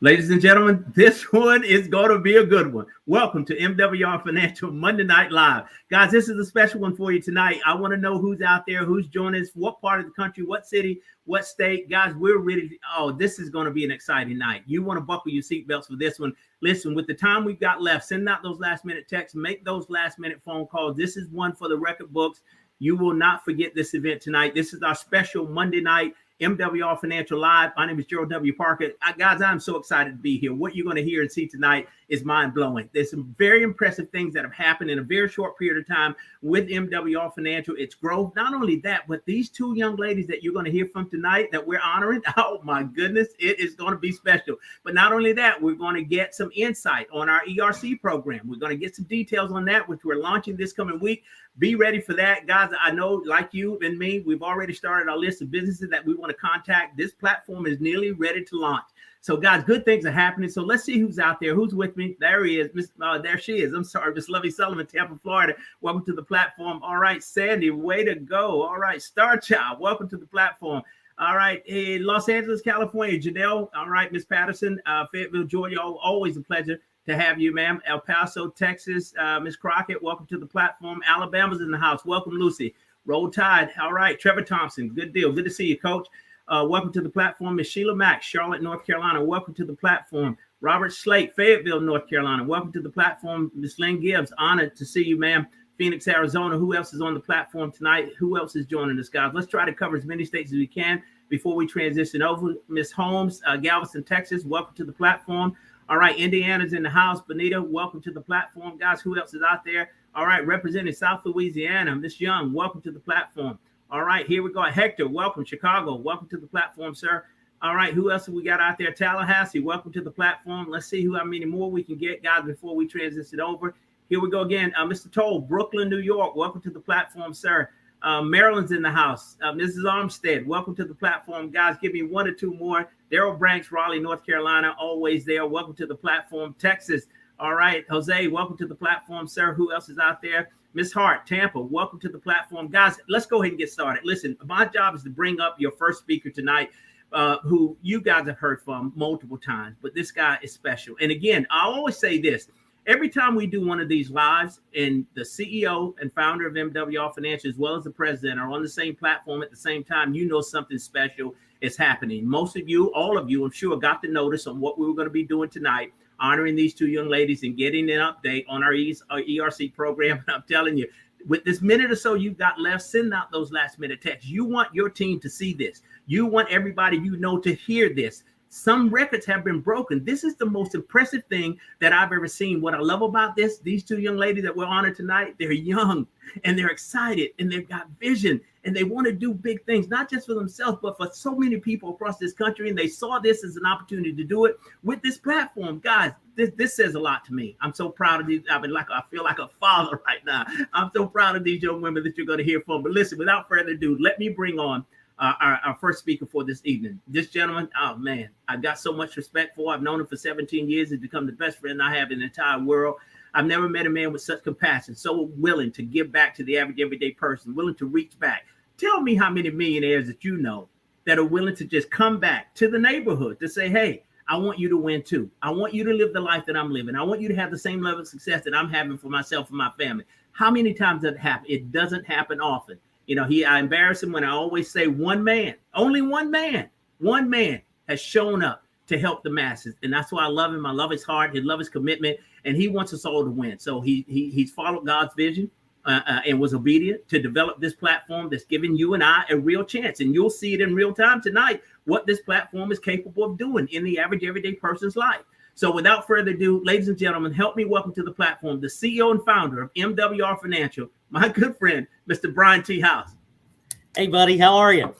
Ladies and gentlemen, this one is going to be a good one. Welcome to MWR Financial Monday Night Live. Guys, this is a special one for you tonight. I want to know who's out there, who's joining us, what part of the country, what city, what state. Guys, we're ready. This is going to be an exciting night. You want to buckle your seatbelts for this one. Listen, with the time we've got left, send out those last-minute texts, make those last-minute phone calls. This is one for the record books. You will not forget this event tonight. This is our special Monday night MWR Financial Live. My name is Gerald W. Parker. Guys, I'm so excited to be here. What you're going to hear and see tonight is mind-blowing. There's some very impressive things that have happened in a very short period of time with MWR Financial. Its growth. Not only that, but these two young ladies that you're going to hear from tonight that we're honoring, oh my goodness, it is going to be special. But not only that, we're going to get some insight on our ERC program. We're going to get some details on that, which we're launching this coming week. Be ready for that, guys. I know, like you and me, we've already started our list of businesses that we want to contact. This platform is nearly ready to launch. So, guys, good things are happening. So let's see who's out there. Who's with me? There he is. There she is. I'm sorry, Miss Lovey Sullivan, Tampa, Florida. Welcome to the platform. All right, Sandy, way to go. All right, Star Child, welcome to the platform. All right, in Los Angeles, California, Janelle. All right, Miss Patterson, Fayetteville, Georgia. Always a pleasure to have you, ma'am. El Paso, Texas, Miss Crockett, welcome to the platform. Alabama's in the house. Welcome, Lucy. Roll Tide. All right, Trevor Thompson. Good deal. Good to see you, Coach. Welcome to the platform. Miss Sheila Mack, Charlotte, North Carolina. Welcome to the platform. Robert Slate, Fayetteville, North Carolina. Welcome to the platform. Miss Lynn Gibbs, honored to see you, ma'am. Phoenix, Arizona. Who else is on the platform tonight? Who else is joining us, guys? Let's try to cover as many states as we can before we transition over. Miss Holmes, Galveston, Texas. Welcome to the platform. All right, Indiana's in the house. Benita, welcome to the platform. Guys, who else is out there? All right, representing South Louisiana, Miss Young, welcome to the platform. All right, here we go. Hector, welcome. Chicago, welcome to the platform, sir. All right, who else have we got out there? Tallahassee, welcome to the platform. Let's see how many more we can get, guys, before we transition over. Here we go again. Mr. Toll, Brooklyn, New York, welcome to the platform, sir. Maryland's in the house. Mrs. Armstead, welcome to the platform. Guys, give me one or two more. Daryl Branks, Raleigh, North Carolina, always there. Welcome to the platform. Texas. All right. Jose, welcome to the platform, sir. Who else is out there? Miss Hart, Tampa, welcome to the platform. Guys, let's go ahead and get started. Listen, my job is to bring up your first speaker tonight, who you guys have heard from multiple times, but this guy is special. And again, I always say this. Every time we do one of these lives and the CEO and founder of MWR Financial, as well as the president, are on the same platform at the same time, you know something special is happening. Most of you, all of you, I'm sure, got the notice on what we were going to be doing tonight, honoring these two young ladies and getting an update on our ERC program. And I'm telling you, with this minute or so you've got left, send out those last minute texts. You want your team to see this. You want everybody you know to hear this. Some records have been broken. This is the most impressive thing that I've ever seen. What I love about this, these two young ladies that we're honored tonight, they're young and they're excited and they've got vision and they want to do big things, not just for themselves, but for so many people across this country. And they saw this as an opportunity to do it with this platform. Guys, this says a lot to me. I'm so proud of these. I feel like a father right now. I'm so proud of these young women that you're going to hear from. But listen, without further ado, let me bring on our first speaker for this evening. This gentleman, oh man, I've got so much respect for. I've known him for 17 years. He's become the best friend I have in the entire world. I've never met a man with such compassion, so willing to give back to the average everyday person, willing to reach back. Tell me how many millionaires that you know that are willing to just come back to the neighborhood to say, hey, I want you to win too. I want you to live the life that I'm living. I want you to have the same level of success that I'm having for myself and my family. How many times does it happen? It doesn't happen often. You know, I embarrass him when I always say one man, only one man has shown up to help the masses. And that's why I love him. I love his heart. I love his commitment. And he wants us all to win. So he's followed God's vision and was obedient to develop this platform that's giving you and I a real chance. And you'll see it in real time tonight, what this platform is capable of doing in the average everyday person's life. So without further ado, ladies and gentlemen, help me welcome to the platform the CEO and founder of MWR Financial, my good friend, Mr. Brian T. House. Hey, buddy, how are you?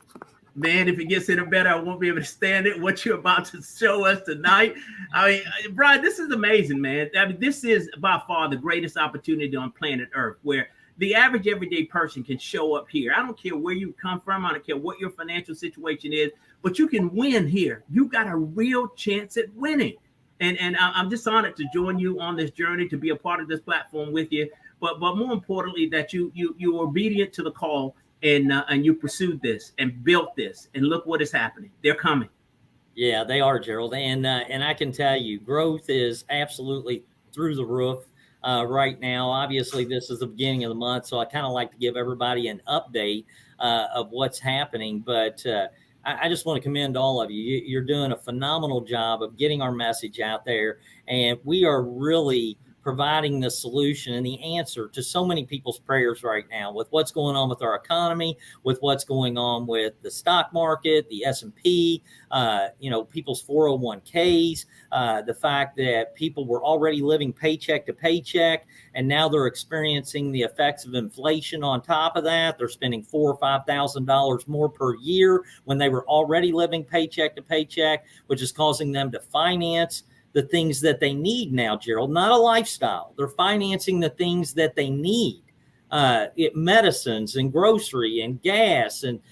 Man, if it gets any better, I won't be able to stand it. What you're about to show us tonight. I mean, Brian, this is amazing, man. I mean, this is by far the greatest opportunity on planet Earth where the average everyday person can show up here. I don't care where you come from. I don't care what your financial situation is, but you can win here. You got a real chance at winning. And I'm just honored to join you on this journey, to be a part of this platform with you. But more importantly, that you were obedient to the call and you pursued this and built this. And look what is happening. They're coming. Yeah, they are, Gerald. And I can tell you, growth is absolutely through the roof right now. Obviously, this is the beginning of the month, so I kind of like to give everybody an update of what's happening. But I just want to commend all of you. You're doing a phenomenal job of getting our message out there, and we are really providing the solution and the answer to so many people's prayers right now with what's going on with our economy, with what's going on with the stock market, the S&P, people's 401ks, the fact that people were already living paycheck to paycheck, and now they're experiencing the effects of inflation on top of that. They're spending $4,000 or $5,000 more per year when they were already living paycheck to paycheck, which is causing them to finance the things that they need now, Gerald, not a lifestyle. They're financing the things that they need, medicines and grocery and gas and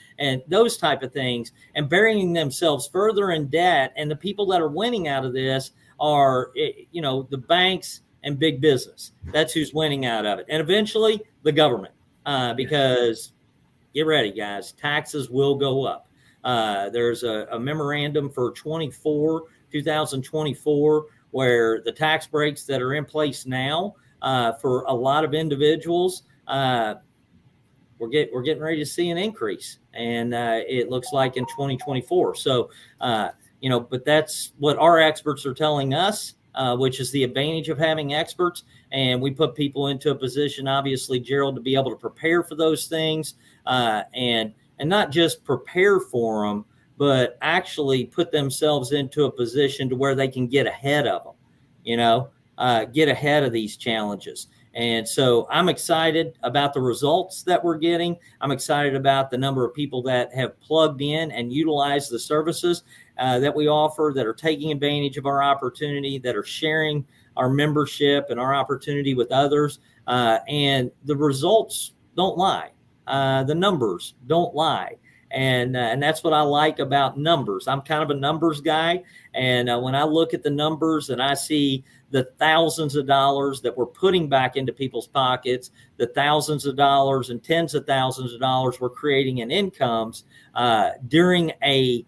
those type of things, and burying themselves further in debt. And the people that are winning out of this are, the banks and big business. That's who's winning out of it. And eventually the government, because get ready, guys, taxes will go up. There's a memorandum for 2024, where the tax breaks that are in place now for a lot of individuals, we're getting ready to see an increase, and it looks like in 2024. So, but that's what our experts are telling us, which is the advantage of having experts. And we put people into a position, obviously, Gerald, to be able to prepare for those things, and not just prepare for them, but actually put themselves into a position to where they can get ahead of them, get ahead of these challenges. And so I'm excited about the results that we're getting. I'm excited about the number of people that have plugged in and utilized the services that we offer, that are taking advantage of our opportunity, that are sharing our membership and our opportunity with others. And the results don't lie. The numbers don't lie. And that's what I like about numbers. I'm kind of a numbers guy. And when I look at the numbers and I see the thousands of dollars that we're putting back into people's pockets, the thousands of dollars and tens of thousands of dollars we're creating in incomes during a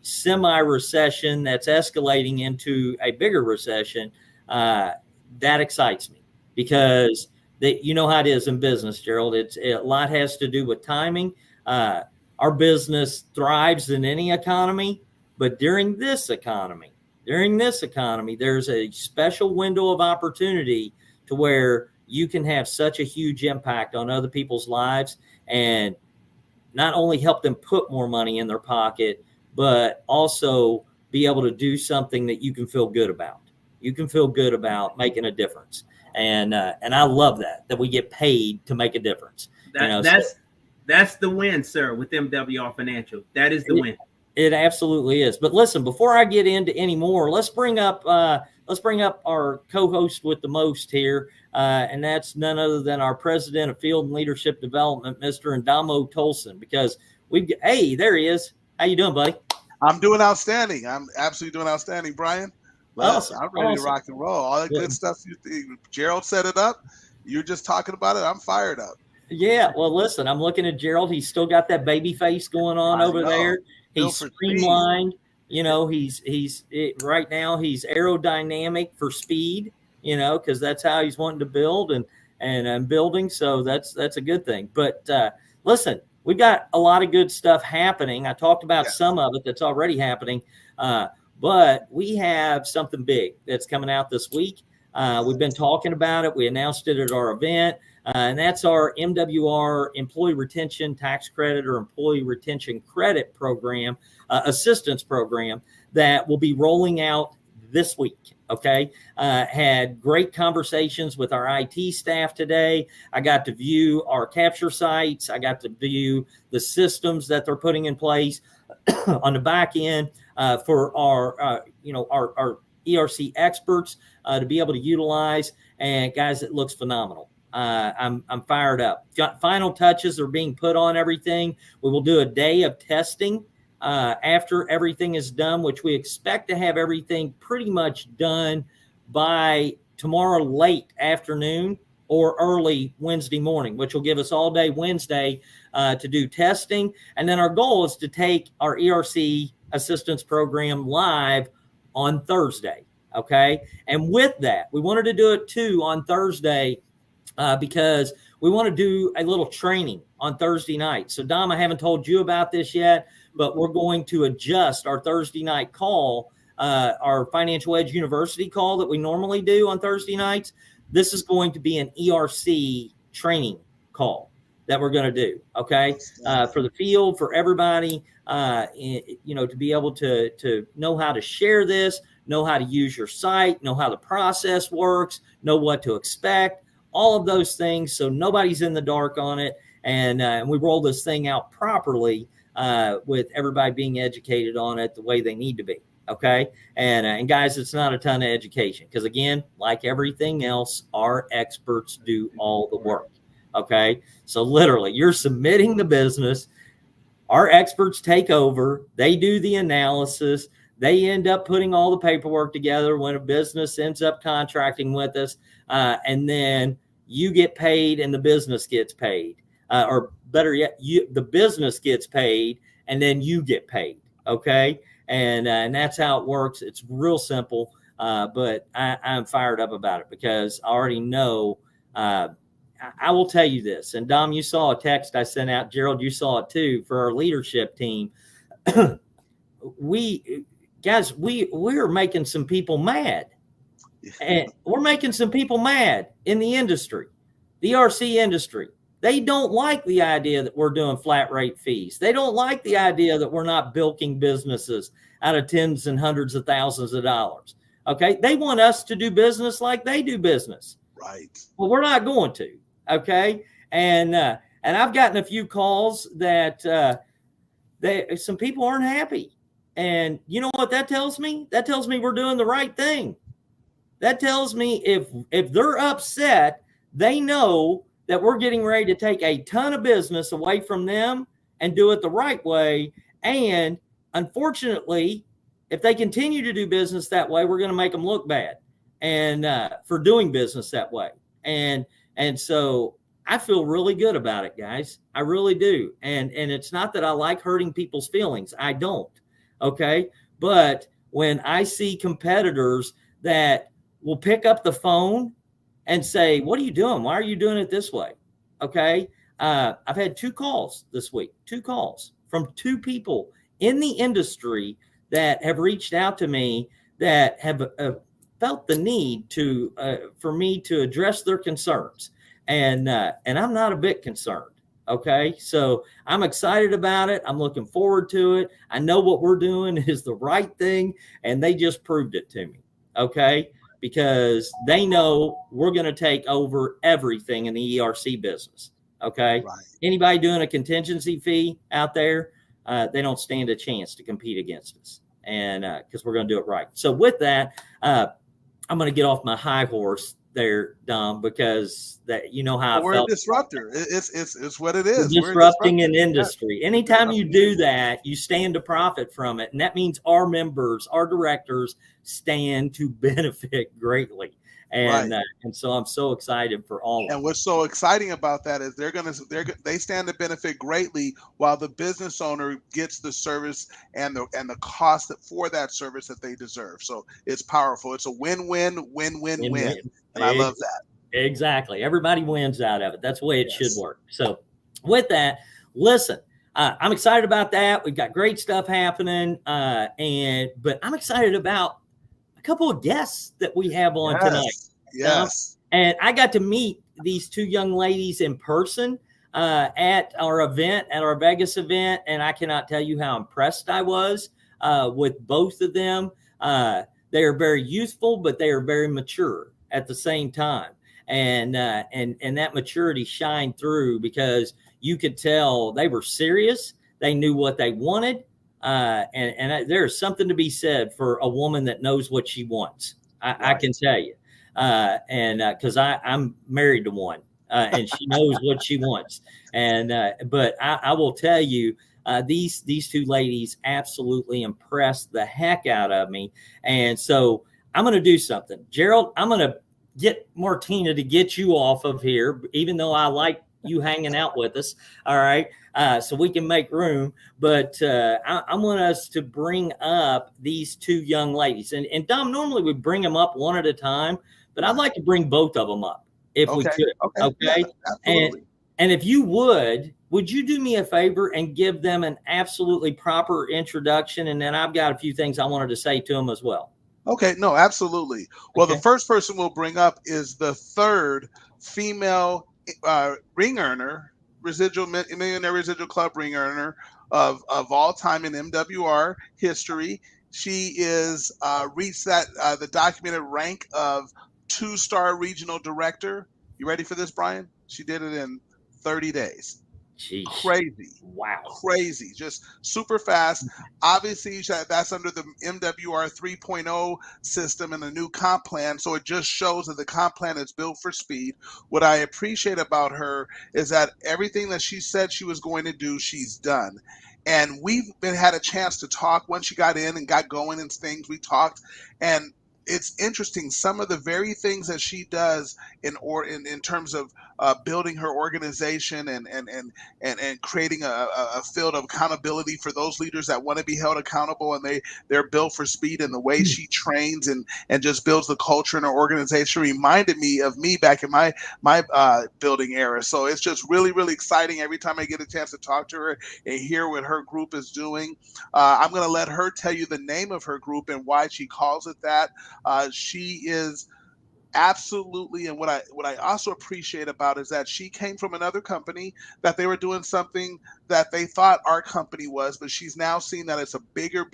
semi-recession that's escalating into a bigger recession, that excites me, because you know how it is in business, Gerald. A lot has to do with timing. Our business thrives in any economy, but during this economy, there's a special window of opportunity to where you can have such a huge impact on other people's lives, and not only help them put more money in their pocket, but also be able to do something that you can feel good about. You can feel good about making a difference. And I love that we get paid to make a difference. That's the win, sir, with MWR Financial. That is the win. It absolutely is. But listen, before I get into any more, let's bring up our co-host with the most here, and that's none other than our president of Field and Leadership Development, Mr. Ndamo Tolson. Because hey, there he is. How you doing, buddy? I'm doing outstanding. I'm absolutely doing outstanding, Brian. Awesome. I'm ready to rock and roll. All that good stuff. Gerald set it up. You're just talking about it. I'm fired up. Yeah. Well, listen, I'm looking at Gerald. He's still got that baby face going on over there. He's streamlined. He's right now he's aerodynamic for speed, because that's how he's wanting to build and building. So that's a good thing. But listen, we've got a lot of good stuff happening. I talked about some of it that's already happening. But we have something big that's coming out this week. We've been talking about it. We announced it at our event, and that's our MWR Employee Retention Tax Credit or Employee Retention Credit Program, Assistance Program, that will be rolling out this week. Okay. Had great conversations with our IT staff today. I got to view our capture sites. I got to view the systems that they're putting in place on the back end for our ERC experts to be able to utilize. And guys, it looks phenomenal. I'm fired up. Final touches are being put on everything. We will do a day of testing after everything is done, which we expect to have everything pretty much done by tomorrow late afternoon or early Wednesday morning, which will give us all day Wednesday to do testing. And then our goal is to take our ERC assistance program live on Thursday. Okay. And with that, we wanted to do it too on Thursday because we want to do a little training on Thursday night. So Dom, I haven't told you about this yet, but we're going to adjust our Thursday night call, our Financial Edge University call that we normally do on Thursday nights. This is going to be an ERC training call that we're going to do. Okay. For the field, for everybody, to be able to know how to share this, know how to use your site, know how the process works, know what to expect, all of those things. So nobody's in the dark on it. And we roll this thing out properly with everybody being educated on it the way they need to be. Okay. And guys, it's not a ton of education because, again, like everything else, our experts do all the work. Okay. So literally, you're submitting the business. Our experts take over. They do the analysis. They end up putting all the paperwork together when a business ends up contracting with us. And then you get paid and the business gets paid. Or better yet, the business gets paid and then you get paid. Okay. And that's how it works. It's real simple. But I'm fired up about it because I already know. I will tell you this. And Dom, you saw a text I sent out. Gerald, you saw it too for our leadership team. We're making some people mad. And we're making some people mad in the industry, the RC industry. They don't like the idea that we're doing flat rate fees. They don't like the idea that we're not bilking businesses out of tens and hundreds of thousands of dollars. Okay. They want us to do business like they do business. Right. Well, we're not going to. Okay. And I've gotten a few calls that some people aren't happy. And you know what that tells me? That tells me we're doing the right thing. That tells me if they're upset, they know that we're getting ready to take a ton of business away from them and do it the right way. And unfortunately, if they continue to do business that way, we're going to make them look bad and for doing business that way. And so I feel really good about it, guys. I really do. And it's not that I like hurting people's feelings. I don't. Okay. But when I see competitors that will pick up the phone and say, what are you doing? Why are you doing it this way? Okay. I've had 2 calls this week, 2 calls from 2 people in the industry that have reached out to me that have felt the need for me to address their concerns. And I'm not a bit concerned. Okay. So I'm excited about it. I'm looking forward to it. I know what we're doing is the right thing. And they just proved it to me. Okay. Because they know we're going to take over everything in the ERC business. Okay. Right. Anybody doing a contingency fee out there, they don't stand a chance to compete against us. And because we're going to do it right. So with that, I'm going to get off my high horse there, Dom, because that you know how we're I felt. A disruptor. It's what it is. We're disrupting an industry. Anytime you do that, you stand to profit from it. And that means our members, our directors stand to benefit greatly. And right. And so I'm so excited for all of them. And what's so exciting about that is they stand to benefit greatly while the business owner gets the service and the cost for that service that they deserve. So it's powerful. It's a win-win. And I love that. Exactly. Everybody wins out of it. That's the way it should work. So with that, listen, I'm excited about that. We've got great stuff happening. But I'm excited about a couple of guests that we have on tonight. Yes. And I got to meet these 2 young ladies in person at our event, at our Vegas event. And I cannot tell you how impressed I was with both of them. They are very youthful, but they are very mature at the same time. And that maturity shined through because you could tell they were serious. They knew what they wanted. And there's something to be said for a woman that knows what she wants. I can tell you. Because I'm married to one, and she knows what she wants. But I will tell you, these 2 ladies absolutely impressed the heck out of me. And so I'm going to do something. Gerald, I'm going to get Martina to get you off of here, even though I like you hanging out with us. All right. So we can make room. But I want us to bring up these two young ladies. And Dom, normally we bring them up one at a time, but I'd like to bring both of them up if we could. Okay. Yeah, absolutely. And if you would you do me a favor and give them an absolutely proper introduction? And then I've got a few things I wanted to say to them as well. Okay, no, absolutely. Well, the first person we'll bring up is the third female ring earner, Millionaire Residual Club ring earner of all time in MWR history. She is reached the documented rank of 2-star regional director. You ready for this, Brian? She did it in 30 days. Jeez. Crazy. Wow. Crazy. Just super fast. Obviously, that's under the MWR 3.0 system and the new comp plan. So it just shows that the comp plan is built for speed. What I appreciate about her is that everything that she said she was going to do, she's done. And we've had a chance to talk once she got in and got going and things. We talked, and it's interesting. Some of the very things that she does in terms of building her organization and creating a field of accountability for those leaders that want to be held accountable, and they're built for speed, and the way she trains and just builds the culture in her organization reminded me of me back in my building era. So it's just really, really exciting every time I get a chance to talk to her and hear what her group is doing. I'm going to let her tell you the name of her group and why she calls it that. She is absolutely, and what I also appreciate about is that she came from another company that they were doing something that they thought our company was, but she's now seeing that it's a bigger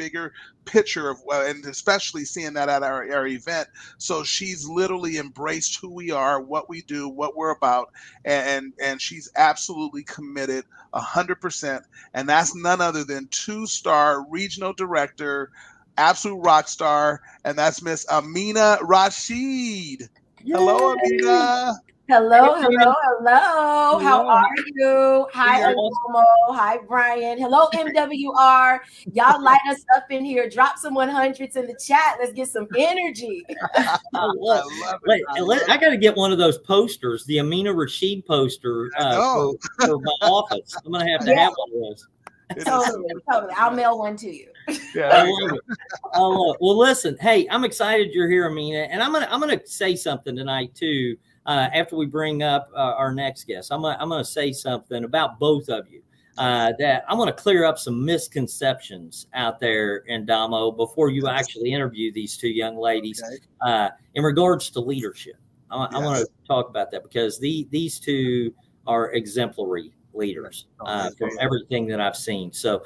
picture of, and especially seeing that at our event. So she's literally embraced who we are, what we do, what we're about, and she's absolutely committed 100%. And that's none other than 2-star regional director, absolute rock star, and that's Miss Amina Rashid. Yay. Hello, Amina. Hello. How are you? Hi, Omo. Hi, Brian. Hello, MWR. Y'all light us up in here. Drop some 100s in the chat. Let's get some energy. I love it. I got to get one of those posters, the Amina Rashid poster for my office. I'm going to have one of those. Totally. I'll mail one to you. Yeah, I love it. Well, listen, hey, I'm excited you're here, Amina, and I'm gonna say something tonight too. After we bring up our next guest, I'm gonna say something about both of you. That I'm gonna clear up some misconceptions out there in Damo before you actually interview these two young ladies. In regards to leadership, I want to talk about that because these two are exemplary leaders from everything that I've seen. So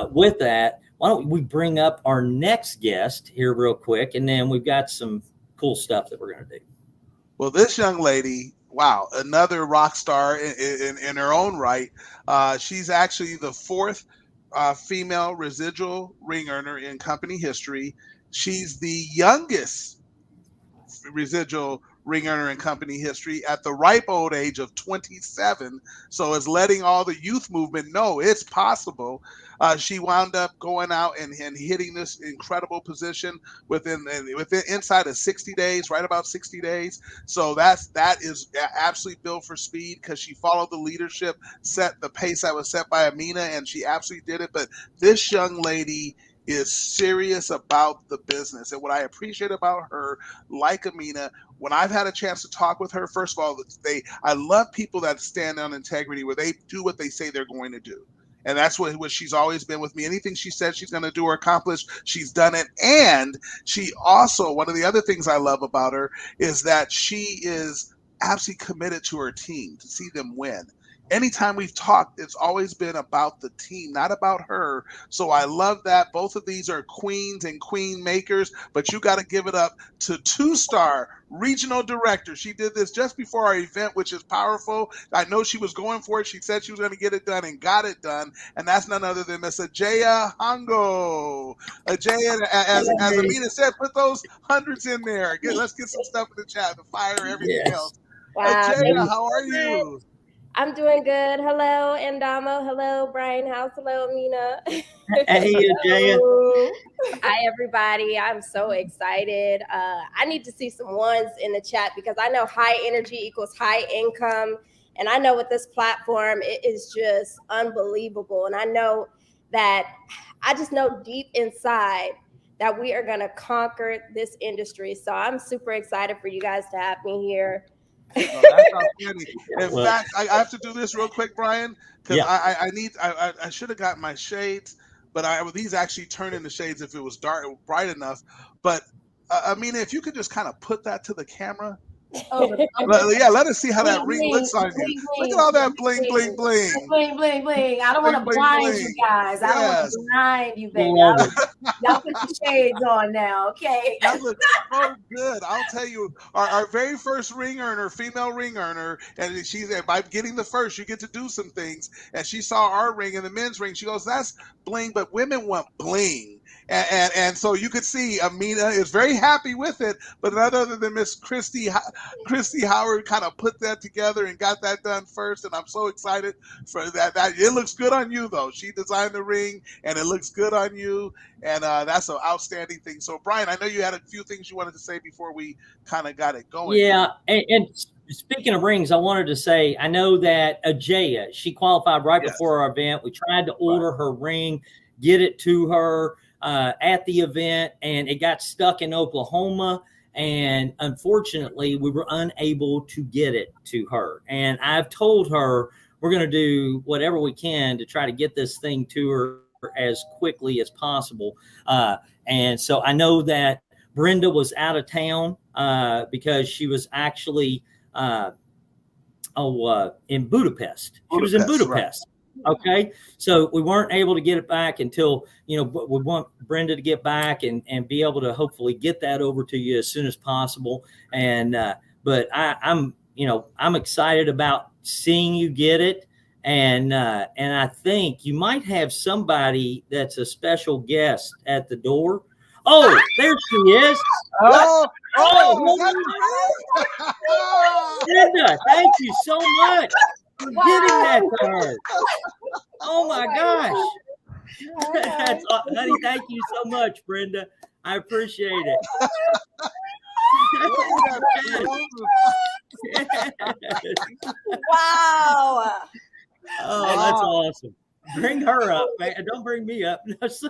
with that, why don't we bring up our next guest here real quick, and then we've got some cool stuff that we're going to do. Well, this young lady, wow, another rock star in her own right. She's actually the 4th female residual ring earner in company history. She's the youngest residual ring earner in company history at the ripe old age of 27. So it's letting all the youth movement know it's possible. She wound up going out and hitting this incredible position within inside of 60 days, right about 60 days. So that is absolutely built for speed because she followed the leadership, set the pace that was set by Amina, and she absolutely did it. But this young lady is serious about the business. And what I appreciate about her, like Amina, when I've had a chance to talk with her, first of all, I love people that stand on integrity, where they do what they say they're going to do. And that's what she's always been with me. Anything she said she's going to do or accomplish, she's done it. And she also, one of the other things I love about her is that she is absolutely committed to her team, to see them win. Anytime we've talked, it's always been about the team, not about her. So I love that. Both of these are queens and queen makers, but you got to give it up to 2-star regional director. She did this just before our event, which is powerful. I know she was going for it. She said she was going to get it done and got it done. And that's none other than Miss Ajaya Hongo. Ajaya, as Amina said, put those 100s in there. Let's get some stuff in the chat, the fire, everything else. Wow. Ajaya, how are you? I'm doing good. Hello, Endamo. Hello, Brian House. Hello, Amina. Hey, Ajaya. Hi, everybody. I'm so excited. I need to see some ones in the chat because I know high energy equals high income. And I know with this platform, it is just unbelievable. And I know that I just know deep inside that we are going to conquer this industry. So I'm super excited for you guys to have me here. No, that's outstanding. In fact, I have to do this real quick, Brian, because I should have gotten my shades, but these actually turn into shades if it was bright enough. But I mean, if you could just kind of put that to the camera. Let us see how that ring looks on you. Look at all that bling, bling, bling. Bling, bling, bling. I don't want to blind you guys. I don't want to blind you, baby. Y'all put your shades on now, okay? That looks so good. I'll tell you, our very first ring earner, female ring earner, and she's by getting the first, you get to do some things. And she saw our ring and the men's ring. She goes, "That's bling, but women want bling." And so you could see Amina is very happy with it, but none other than Miss Christy Howard kind of put that together and got that done first, and I'm so excited for that. It looks good on you though. She designed the ring, and it looks good on you, and that's an outstanding thing. So Brian, I know you had a few things you wanted to say before we kind of got it going. Yeah, and speaking of rings, I wanted to say I know that Ajaya, she qualified right before our event. We tried to order her ring, get it to her at the event, and it got stuck in Oklahoma, and unfortunately we were unable to get it to her. And I've told her we're going to do whatever we can to try to get this thing to her as quickly as possible. And so I know that Brenda was out of town because she was actually in Budapest. She was in Budapest. Right. Okay, so we weren't able to get it back until, we want Brenda to get back and be able to hopefully get that over to you as soon as possible. And but I'm excited about seeing you get it, and I think you might have somebody that's a special guest at the door. Oh, there she is. Brenda, thank you so much for getting that to her. Oh my gosh. That's honey, thank you so much, Brenda. I appreciate it. Wow. Oh, that's awesome. Bring her up, man. Don't bring me up. Yes.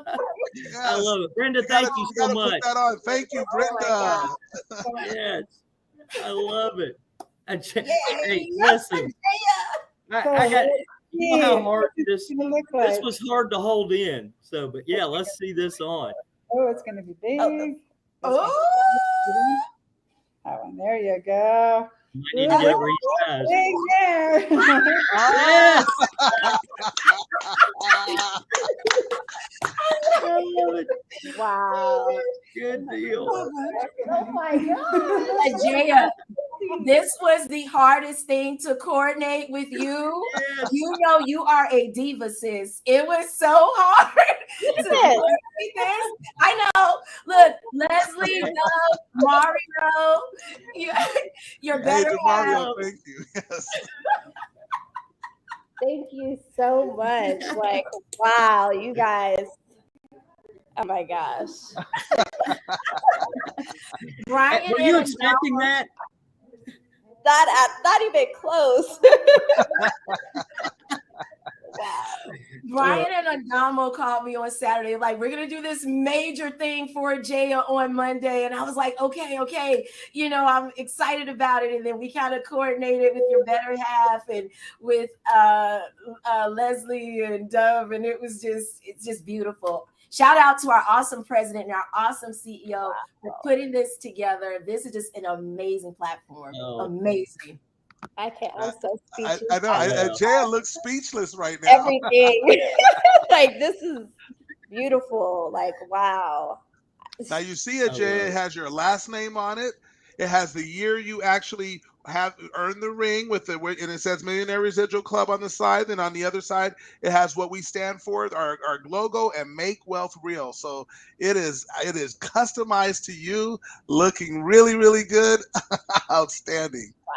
I love it. Brenda, thank you so much. Put that on. Thank you, Brenda. Yes. I love it. Hey, listen. I had, you know how hard this was hard to hold in. So, but yeah, let's see this on. Oh, it's going to be big. Oh, there you go. I need to get resized. Yes. Wow. Good deal. Oh my God. Jaya, this was the hardest thing to coordinate with you. Yes. You are a diva, sis. It was so hard to coordinate this. I know. Look, Leslie, Doug, Mario, you're better. Hey, Mario, thank you. Yes. Thank you so much. Like, wow, you guys. Oh my gosh. Brian, were you expecting that? Not even close. Wow. Brian and Adamo called me on Saturday, like, we're gonna do this major thing for Jaya on Monday. And I was like, okay, I'm excited about it. And then we kind of coordinated with your better half and with Leslie and Dove, and it's just beautiful. Shout out to our awesome president and our awesome CEO for putting this together. This is just an amazing platform. Amazing. I can't. I'm so speechless. I know. Jaya looks speechless right now. Everything. Like, this is beautiful. Like, wow. Now you see it, Jaya. It has your last name on it. It has the year you actually have earned the ring and it says Millionaire Residual Club on the side. Then on the other side, it has what we stand for, our logo, and Make Wealth Real. So it is customized to you, looking really, really good. Outstanding. Wow.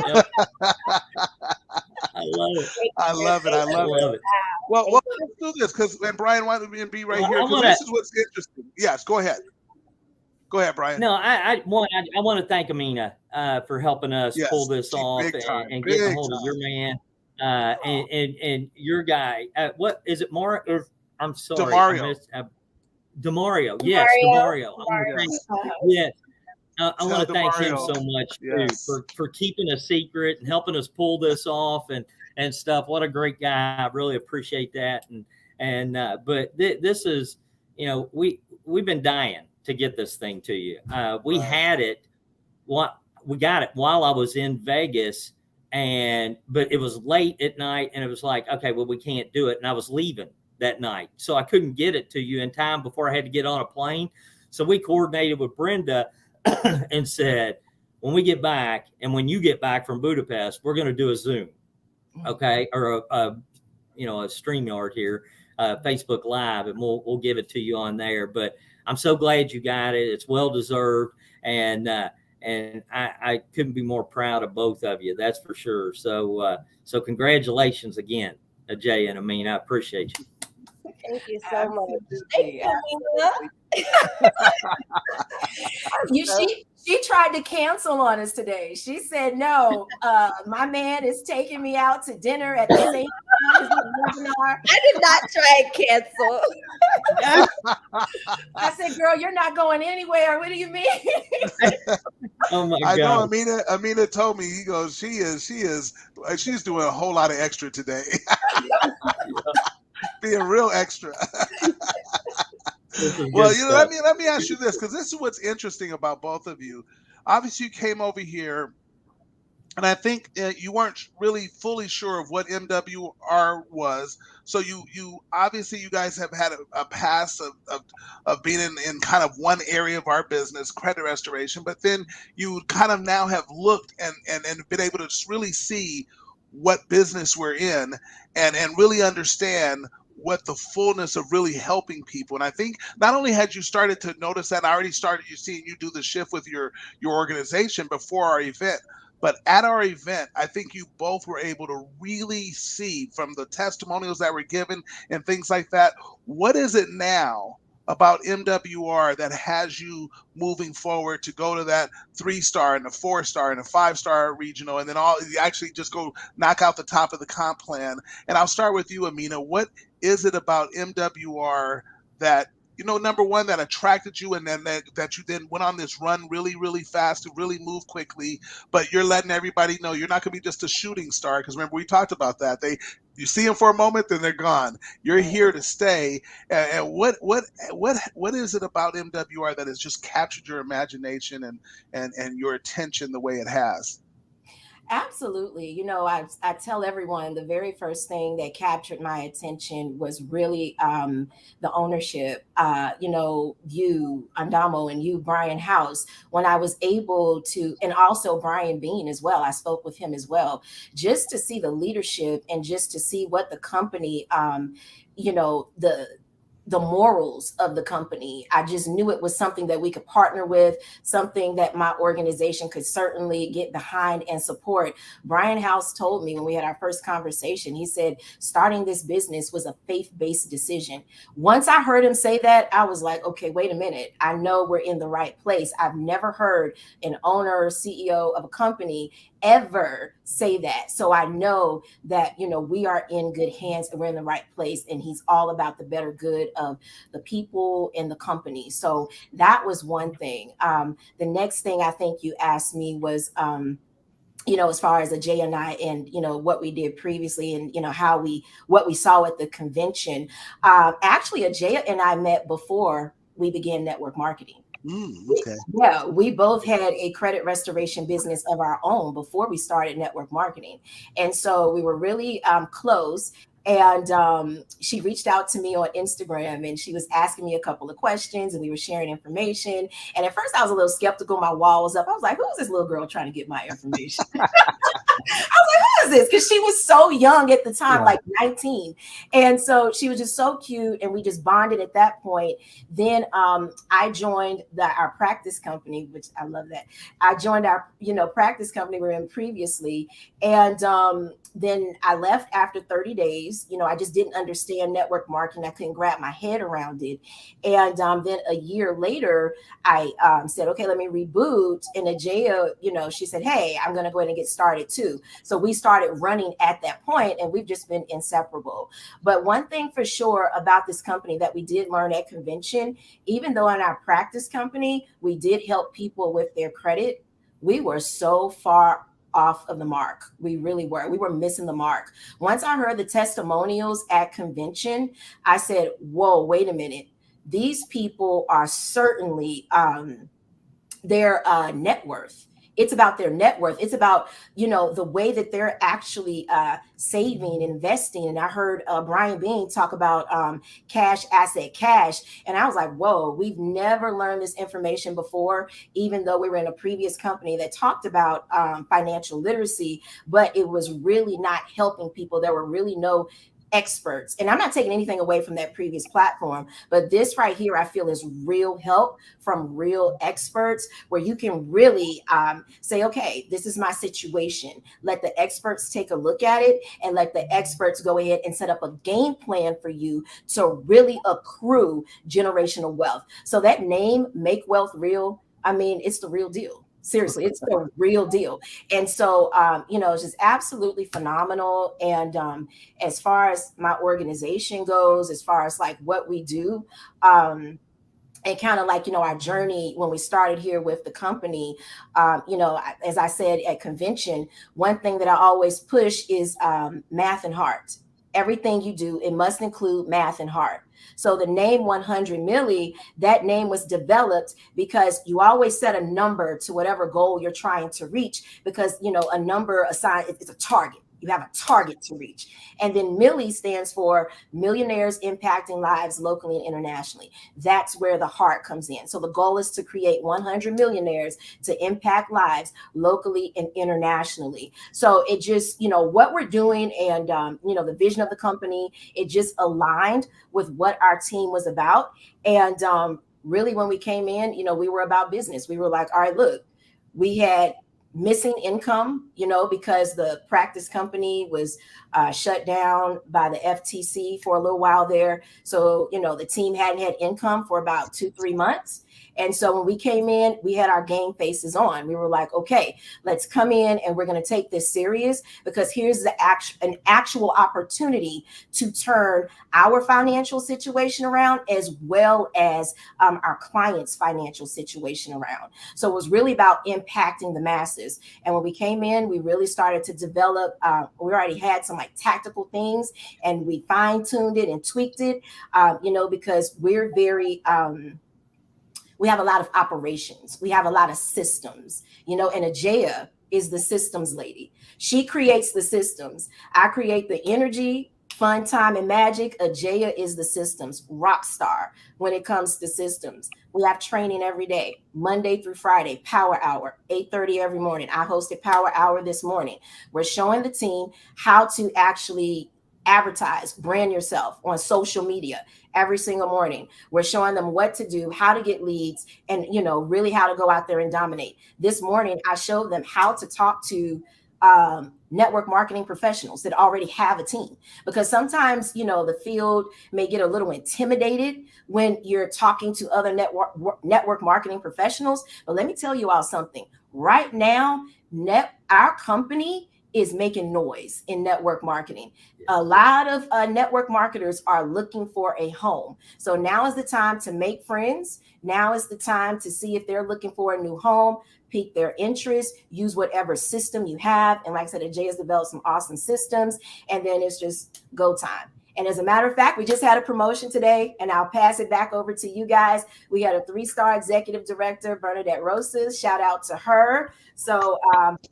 Yep. I love it. I love it. Well, let's do this because Brian wanted me to be right here. This is what's interesting. Yes, go ahead. Go ahead, Brian. No, I want to thank Amina for helping us pull this off and getting a hold of your man and your guy. What is it? I'm sorry, DeMario. DeMario. Yes, DeMario. Yes. I want to thank him so much too for keeping a secret and helping us pull this off and stuff. What a great guy! I really appreciate that. But this is, we've been dying to get this thing to you. We had it. We got it while I was in Vegas, but it was late at night, and it was like, okay, well, we can't do it. And I was leaving that night, so I couldn't get it to you in time before I had to get on a plane. So we coordinated with Brenda and said, when we get back, and when you get back from Budapest, we're going to do a Zoom, okay, or a StreamYard here, Facebook Live, and we'll give it to you on there. But I'm so glad you got it. It's well deserved, and I couldn't be more proud of both of you. That's for sure. So congratulations again, Jay and Amin. I appreciate you. Thank you so much. Thank you, She tried to cancel on us today. She said, no, my man is taking me out to dinner at the same time as the webinar. I did not try and cancel. I said, girl, you're not going anywhere. What do you mean? Oh my God. I know Amina told me, he goes, she's doing a whole lot of extra today. Being real extra. Well, let me ask you this, because this is what's interesting about both of you. Obviously, you came over here, and I think you weren't really fully sure of what MWR was. So you obviously, you guys have had a past of being in kind of one area of our business, credit restoration, but then you kind of now have looked and been able to really see what business we're in and really understand what the fullness of really helping people. And I think not only had you started to notice that, I already started seeing you do the shift with your organization before our event, but at our event, I think you both were able to really see from the testimonials that were given and things like that. What is it now about MWR that has you moving forward to go to that 3-star and the 4-star and a 5-star regional, and then you actually just go knock out the top of the comp plan? And I'll start with you, Amina. What is it about MWR that, number one, that attracted you, and then that you then went on this run really, really fast to really move quickly, but you're letting everybody know you're not going to be just a shooting star, because remember, we talked about that. You see them for a moment, then they're gone. You're here to stay. And what is it about MWR that has just captured your imagination and your attention the way it has? Absolutely. I tell everyone the very first thing that captured my attention was really the ownership. You, Andamo, and you, Brian House, when I was able to, and also Brian Bean as well, I spoke with him as well, just to see the leadership and just to see what the company, the morals of the company. I just knew it was something that we could partner with, something that my organization could certainly get behind and support. Brian House told me when we had our first conversation, he said, starting this business was a faith-based decision. Once I heard him say that, I was like, okay, wait a minute. I know we're in the right place. I've never heard an owner or CEO of a company ever say that. So I know that, we are in good hands and we're in the right place, and he's all about the better good of the people and the company. So that was one thing. The next thing I think you asked me was, as far as Ajay and I and, what we did previously and, what we saw at the convention. Actually, Ajay and I met before we began network marketing. Okay. Yeah, we both had a credit restoration business of our own before we started network marketing. And so we were really close. And she reached out to me on Instagram, and she was asking me a couple of questions, and we were sharing information. And at first I was a little skeptical. My wall was up. I was like, who is this little girl trying to get my information? I was like, who is this? Because she was so young at the time, Yeah. like 19. And so she was just so cute, and we just bonded at that point. Then I joined our practice company, which I love that. I joined our, practice company we were in previously. And then I left after 30 days. I just didn't understand network marketing. I couldn't wrap my head around it. And then a year later, I said, okay, let me reboot. And Ajaya, she said, hey, I'm going to go ahead and get started too. So we started running at that point, and we've just been inseparable. But one thing for sure about this company that we did learn at convention, even though in our practice company, we did help people with their credit, we were so far off of the mark. We really were. We were missing the mark. Once I heard the testimonials at convention, I said, whoa, wait a minute. These people are certainly their net worth. It's about their net worth. It's about, the way that they're actually saving, investing. And I heard Brian Bean talk about cash, asset, cash. And I was like, whoa, we've never learned this information before, even though we were in a previous company that talked about financial literacy, but it was really not helping people. There were really no experts. And I'm not taking anything away from that previous platform, but this right here, I feel is real help from real experts, where you can really say, okay, this is my situation. Let the experts take a look at it, and let the experts go ahead and set up a game plan for you to really accrue generational wealth. So that name, Make Wealth Real, I mean, it's the real deal. Seriously, it's the real deal. And so, it's just absolutely phenomenal. And as far as my organization goes, as far as like what we do, and kind of like, our journey when we started here with the company, as I said at convention, one thing that I always push is math and heart. Everything you do, it must include math and heart. So the name 100 Milli, that name was developed because you always set a number to whatever goal you're trying to reach, because, a number assigned, it's a target. You have a target to reach. And then Milli stands for Millionaires Impacting Lives Locally and Internationally. That's where the heart comes in. So the goal is to create 100 millionaires to impact lives locally and internationally. So it just, what we're doing and, the vision of the company, it just aligned with what our team was about. And really, when we came in, we were about business. We were like, all right, look, we had missing income, because the practice company was shut down by the FTC for a little while there. So, the team hadn't had income for about 2-3 months. And so when we came in, we had our game faces on. We were like, okay, let's come in and we're going to take this serious, because here's an actual opportunity to turn our financial situation around, as well as our clients' financial situation around. So it was really about impacting the masses. And when we came in, we really started to develop, we already had some like tactical things, and we fine-tuned it and tweaked it, because we're very, we have a lot of operations. We have a lot of systems, and Ajaya is the systems lady. She creates the systems. I create the energy, fun, time, and magic. Ajaya is the systems rock star when it comes to systems. We have training every day, Monday through Friday, Power Hour, 8:30 every morning. I hosted Power Hour this morning. We're showing the team how to actually advertise, brand yourself on social media every single morning. We're showing them what to do, how to get leads, and, really how to go out there and dominate. This morning, I showed them how to talk to network marketing professionals that already have a team, because sometimes, the field may get a little intimidated when you're talking to other network marketing professionals. But let me tell you all something right now, our company is making noise in network marketing. A lot of network marketers are looking for a home. So now is the time to make friends. Now is the time to see if they're looking for a new home, pique their interest, use whatever system you have. And like I said, Ajay has developed some awesome systems, and then it's just go time. And as a matter of fact, we just had a promotion today, and I'll pass it back over to you guys. We had a 3-star executive director, Bernadette Rosas. Shout out to her. So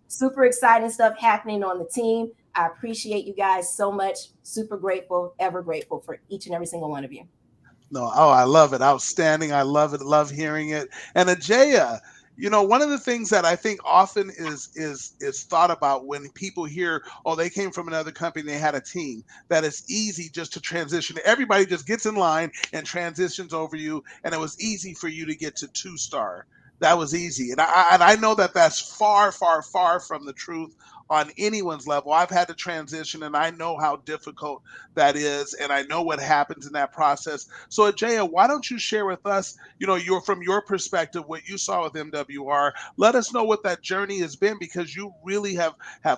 super exciting stuff happening on the team. I appreciate you guys so much. Super grateful, ever grateful for each and every single one of you. No, I love it. Outstanding. I love it. Love hearing it. And Ajaya, You know, one of the things that I think often is thought about when people hear, oh, they came from another company, they had a team, that it's easy just to transition. Everybody just gets in line and transitions over you, and it was easy for you to get to 2-star. That was easy, and I know that that's far, far, far from the truth on anyone's level. I've had to transition, and I know how difficult that is, and I know what happens in that process. So, Ajaya, why don't you share with us, you know, from your perspective, what you saw with MWR? Let us know what that journey has been, because you really have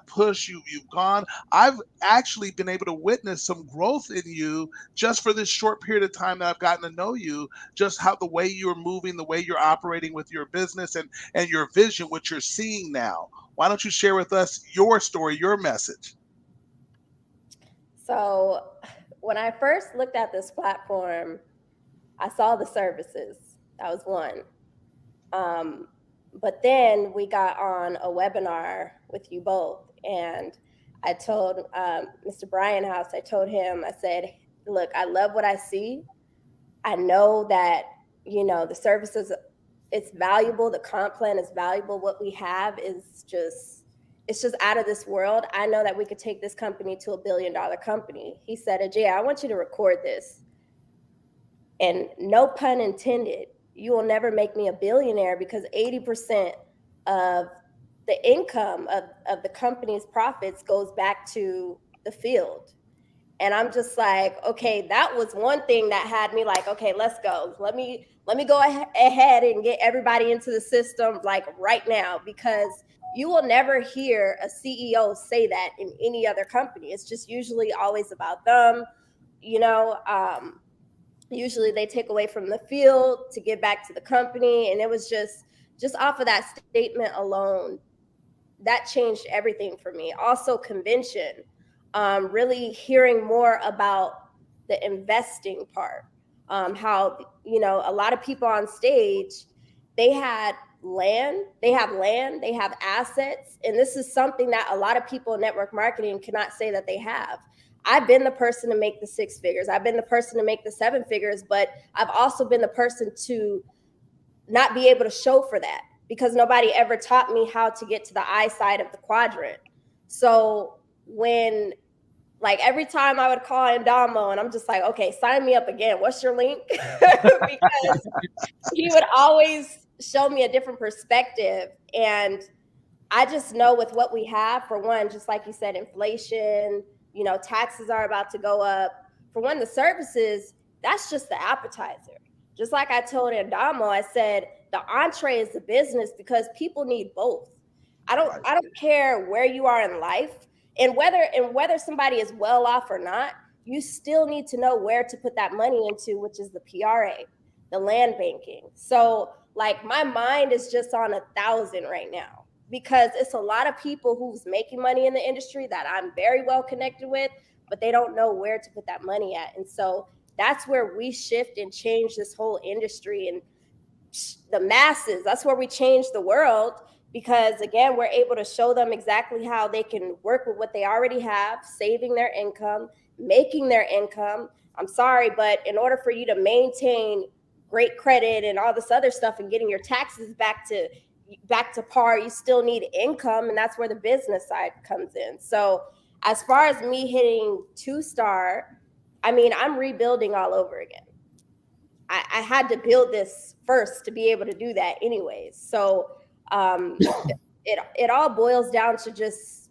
pushed. You've gone. I've actually been able to witness some growth in you just for this short period of time that I've gotten to know you. Just how the way you're moving, the way you're operating with your business, and your vision, what you're seeing now. Why don't you share with us your story, your message? So when I first looked at this platform, I saw the services. That was one. But then we got on a webinar with you both, and I told Mr. Brian House, I told him, I said, look, I love what I see. I know that, you know, the services, it's valuable. The comp plan is valuable. What we have is just, it's just out of this world. I know that we could take this company to $1 billion company. He said, Ajay, I want you to record this. And no pun intended, you will never make me a billionaire, because 80% of the income of the company's profits goes back to the field. And I'm just like, okay, that was one thing that had me like, okay, let's go. Let me go ahead and get everybody into the system like right now, because you will never hear a CEO say that in any other company. It's just usually always about them, you know. Usually they take away from the field to get back to the company. And it was just off of that statement alone, that changed everything for me. Also convention, really hearing more about the investing part, how, you know, a lot of people on stage, they have land, they have assets. And this is something that a lot of people in network marketing cannot say that they have. I've been the person to make the 6 figures. I've been the person to make the 7 figures, but I've also been the person to not be able to show for that, because nobody ever taught me how to get to the I side of the quadrant. So when, like, every time I would call Indamo and I'm just like, okay, sign me up again. What's your link? Because he would always show me a different perspective. And I just know with what we have, for one, just like you said, inflation, you know, taxes are about to go up. For one, the services, that's just the appetizer. Just like I told Indamo, I said, the entree is the business, because people need both. I don't care where you are in life, and whether somebody is well off or not, you still need to know where to put that money into, which is the PRA, the land banking. So like my mind is just on 1,000 right now, because it's a lot of people who's making money in the industry that I'm very well connected with, but they don't know where to put that money at. And so that's where we shift and change this whole industry and the masses. That's where we change the world, because again, we're able to show them exactly how they can work with what they already have, saving their income, making their income. I'm sorry, but in order for you to maintain great credit and all this other stuff and getting your taxes back to par, you still need income. And that's where the business side comes in. So as far as me hitting 2-star, I mean, I'm rebuilding all over again. I had to build this first to be able to do that anyways. So it all boils down to just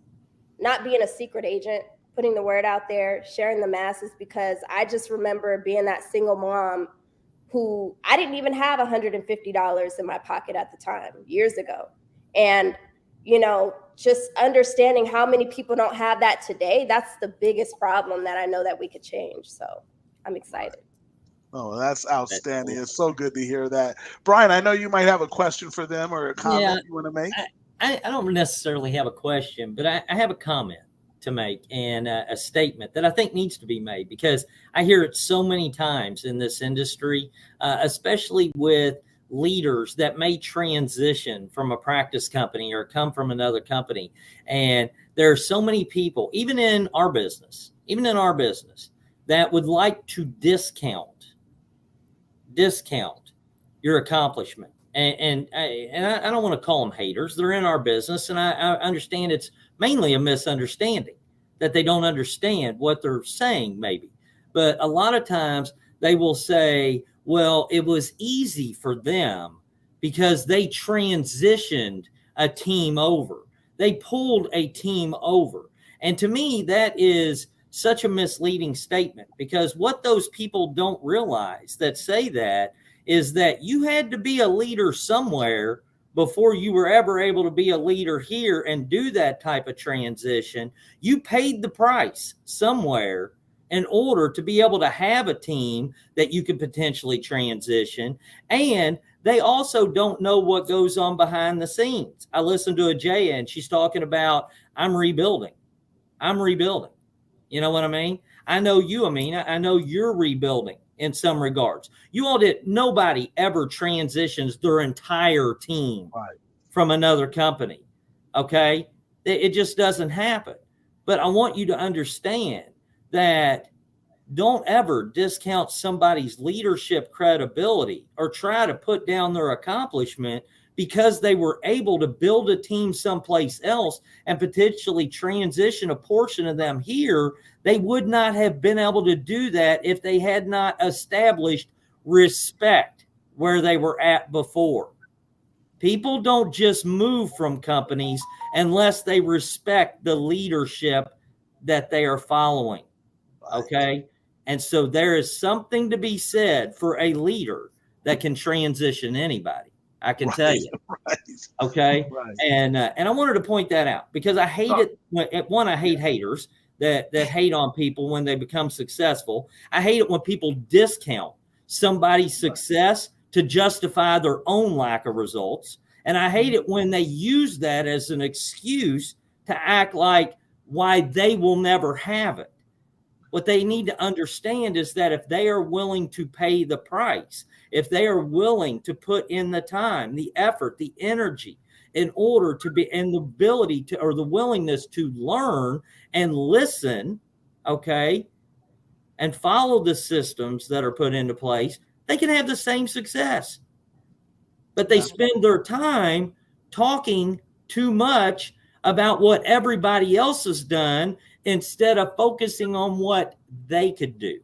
not being a secret agent, putting the word out there, sharing the masses, because I just remember being that single mom who I didn't even have $150 in my pocket at the time, years ago. And, you know, just understanding how many people don't have that today, that's the biggest problem that I know that we could change. So I'm excited. Oh, that's outstanding. It's so good to hear that. Brian, I know you might have a question for them or a comment you want to make. I don't necessarily have a question, but I have a comment to make and a statement that I think needs to be made, because I hear it so many times in this industry, especially with leaders that may transition from a practice company or come from another company. And there are so many people, even in our business, that would like to discount your accomplishment And I don't want to call them haters. They're in our business, and I understand it's mainly a misunderstanding that they don't understand what they're saying, maybe. But a lot of times they will say, well, it was easy for them because they transitioned a team over. They pulled a team over. And to me, that is such a misleading statement, because what those people don't realize that say that is that you had to be a leader somewhere before you were ever able to be a leader here and do that type of transition. You paid the price somewhere in order to be able to have a team that you could potentially transition. And they also don't know what goes on behind the scenes. I listened to a Jaya, and she's talking about, I'm rebuilding. You know what I mean? I know you, Amina. I know you're rebuilding in some regards. You all did. Nobody ever transitions their entire team from another company. Okay. It just doesn't happen. But I want you to understand that don't ever discount somebody's leadership credibility or try to put down their accomplishment because they were able to build a team someplace else and potentially transition a portion of them here. They would not have been able to do that if they had not established respect where they were at before. People don't just move from companies unless they respect the leadership that they are following. Okay. And so there is something to be said for a leader that can transition anybody. I can tell you. Okay. And I wanted to point that out because I hate it. One, I hate haters that hate on people when they become successful. I hate it when people discount somebody's success to justify their own lack of results. And I hate it when they use that as an excuse to act like why they will never have it. What they need to understand is that if they are willing to pay the price, if they are willing to put in the time, the effort, the energy in order to be, and the ability to, or the willingness to learn and listen, okay, and follow the systems that are put into place, they can have the same success. But they spend their time talking too much about what everybody else has done instead of focusing on what they could do.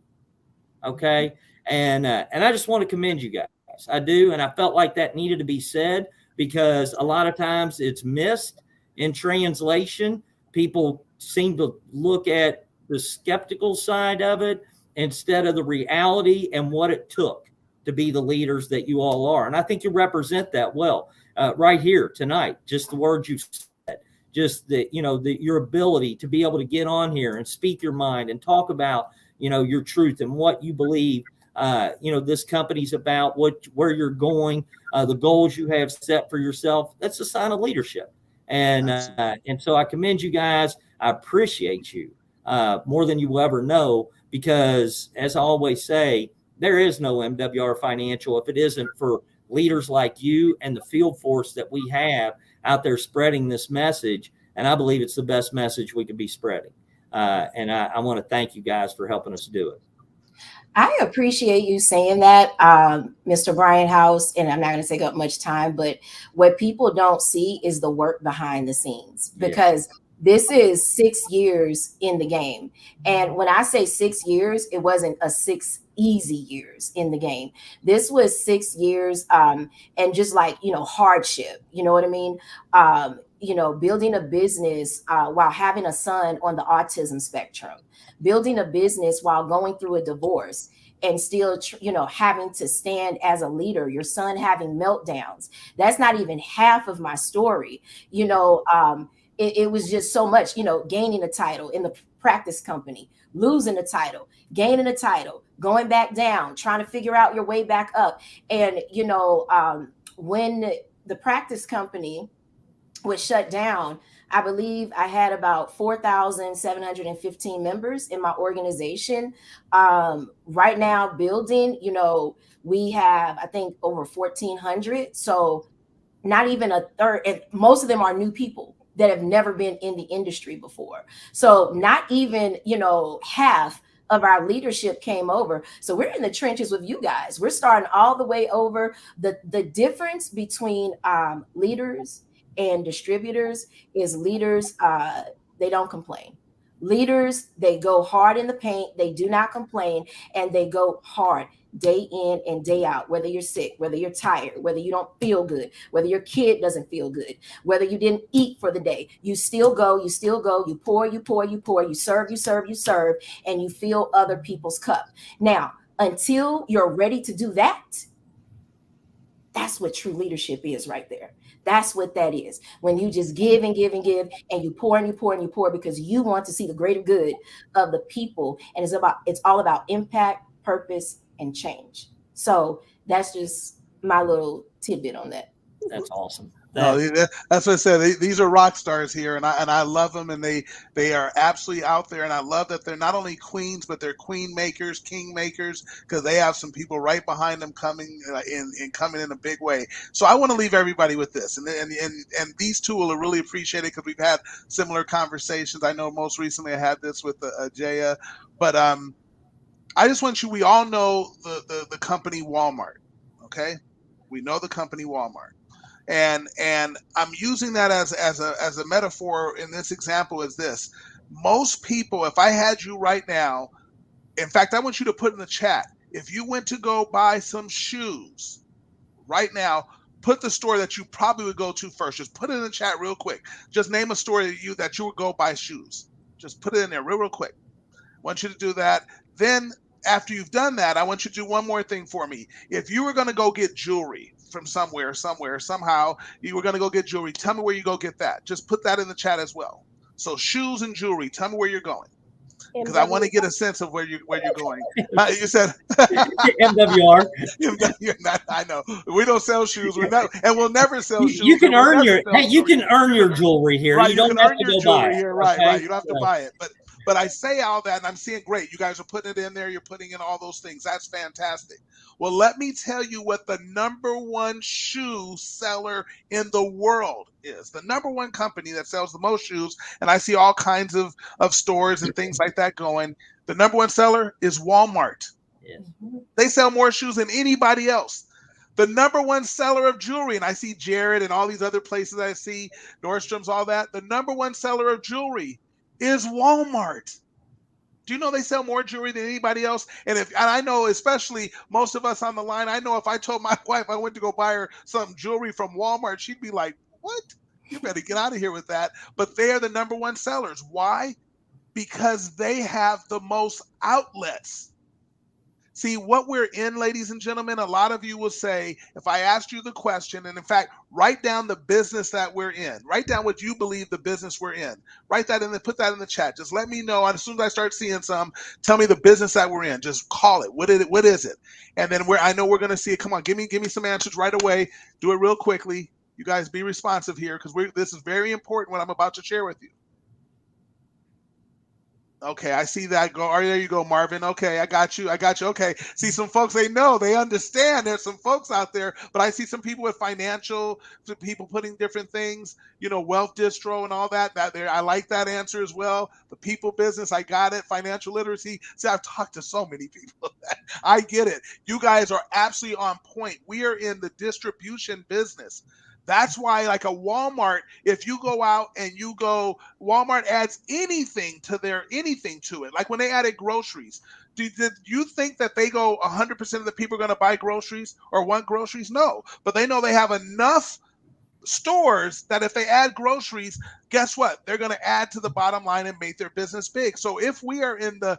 Okay. And I just want to commend you guys. I do. And I felt like that needed to be said because a lot of times it's missed in translation. People seem to look at the skeptical side of it instead of the reality and what it took to be the leaders that you all are. And I think you represent that well right here tonight. Just the words you said, just the, your ability to be able to get on here and speak your mind and talk about, your truth and what you believe, this company's about, where you're going, the goals you have set for yourself. That's a sign of leadership. And so I commend you guys. I appreciate you more than you will ever know, because as I always say, there is no MWR Financial if it isn't for leaders like you and the field force that we have out there spreading this message. And I believe it's the best message we could be spreading. And I want to thank you guys for helping us do it. I appreciate you saying that, Mr. Brian House, and I'm not going to take up much time, but what people don't see is the work behind the scenes, because this is 6 years in the game. And when I say 6 years, it wasn't a 6 easy years in the game. This was 6 years and just like, hardship, you know what I mean? Building a business while having a son on the autism spectrum, building a business while going through a divorce and still, having to stand as a leader, your son having meltdowns. That's not even half of my story. It was just so much, gaining a title in the practice company, losing a title, gaining a title, going back down, trying to figure out your way back up. And, when the practice company was shut down, I believe I had about 4,715 members in my organization. Right now, building, we have, I think, over 1,400. So not even a third, and most of them are new people that have never been in the industry before. So not even, half of our leadership came over. So we're in the trenches with you guys. We're starting all the way over. The difference between leaders and distributors is leaders, they don't complain. Leaders, they go hard in the paint, they do not complain, and they go hard day in and day out, whether you're sick, whether you're tired, whether you don't feel good, whether your kid doesn't feel good, whether you didn't eat for the day, you still go, you pour, you serve, and you fill other people's cup. Now, until you're ready to do that, that's what true leadership is right there. That's what that is. When you just give and give and give, and you pour and you pour and you pour because you want to see the greater good of the people. And it's all about impact, purpose, and change. So that's just my little tidbit on that. That's awesome. That's what I said. These are rock stars here, and I love them, and they are absolutely out there. And I love that they're not only queens, but they're queen makers, king makers, because they have some people right behind them coming in a big way. So I want to leave everybody with this, and these two will really appreciate it because we've had similar conversations. I know most recently I had this with Jaya, but I just want you. We all know the company Walmart, okay? We know the company Walmart. And I'm using that as a metaphor in this example is this. Most people, if I had you right now, in fact, I want you to put in the chat, if you went to go buy some shoes right now, put the store that you probably would go to first. Just put it in the chat real quick. Just name a store that you would go buy shoes. Just put it in there real quick. I want you to do that. Then after you've done that, I want you to do one more thing for me. If you were going to go get jewelry from somehow, you were going to go get jewelry, tell me where you go get that. Just put that in the chat as well. So shoes and jewelry, tell me where you're going. Because I want to get a sense of where you're going. You said MWR. I know we don't sell shoes. We'll never sell shoes. You can earn your jewelry here. Right, you don't have to go buy it. Here. Right, okay? Right. You don't have to buy it. But I say all that, and I'm seeing great. You guys are putting it in there. You're putting in all those things. That's fantastic. Well, let me tell you what the number one shoe seller in the world is. The number one company that sells the most shoes, and I see all kinds of stores and things like that going. The number one seller is Walmart. Yes. They sell more shoes than anybody else. The number one seller of jewelry, and I see Jared and all these other places I see, Nordstrom's, all that. The number one seller of jewelry is Walmart. Do you know they sell more jewelry than anybody else? And I know, especially most of us on the line, I know if I told my wife I went to go buy her some jewelry from Walmart, she'd be like, what? You better get out of here with that. But they are the number one sellers. Why? Because they have the most outlets. See, what we're in, ladies and gentlemen, a lot of you will say, if I asked you the question, and in fact, write down the business that we're in. Write down what you believe the business we're in. Write that in and put that in the chat. Just let me know. As soon as I start seeing some, tell me the business that we're in. Just call it. What is it? And then I know we're going to see it. Come on, give me some answers right away. Do it real quickly. You guys be responsive here because this is very important what I'm about to share with you. Okay, I see that. There you go, Marvin. Okay, I got you. Okay. See, some folks, they understand. There's some folks out there, but I see some people with financial, people putting different things, wealth distro and all that. I like that answer as well. The people business, I got it. Financial literacy. See, I've talked to so many people. I get it. You guys are absolutely on point. We are in the distribution business. That's why, like a Walmart, if you go out and Walmart adds anything to it. Like when they added groceries, did you think that they go 100% of the people are going to buy groceries or want groceries? No, but they know they have enough stores that if they add groceries, guess what? They're going to add to the bottom line and make their business big. So if we are in the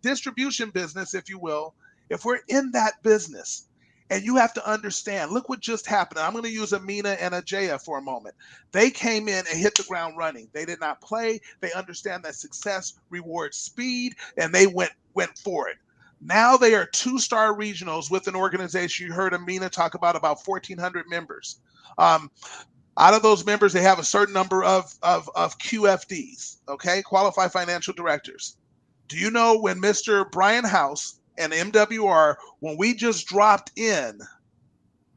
distribution business, if you will, if we're in that business. And you have to understand, look what just happened. I'm going to use Amina and Ajaya for a moment. They came in and hit the ground running. They did not play. They understand that success rewards speed, and they went for it. Now they are 2-star regionals with an organization. You heard Amina talk about 1,400 members. Out of those members, they have a certain number of QFDs, okay, Qualified Financial Directors. Do you know when Mr. Brian House and MWR, when we just dropped in,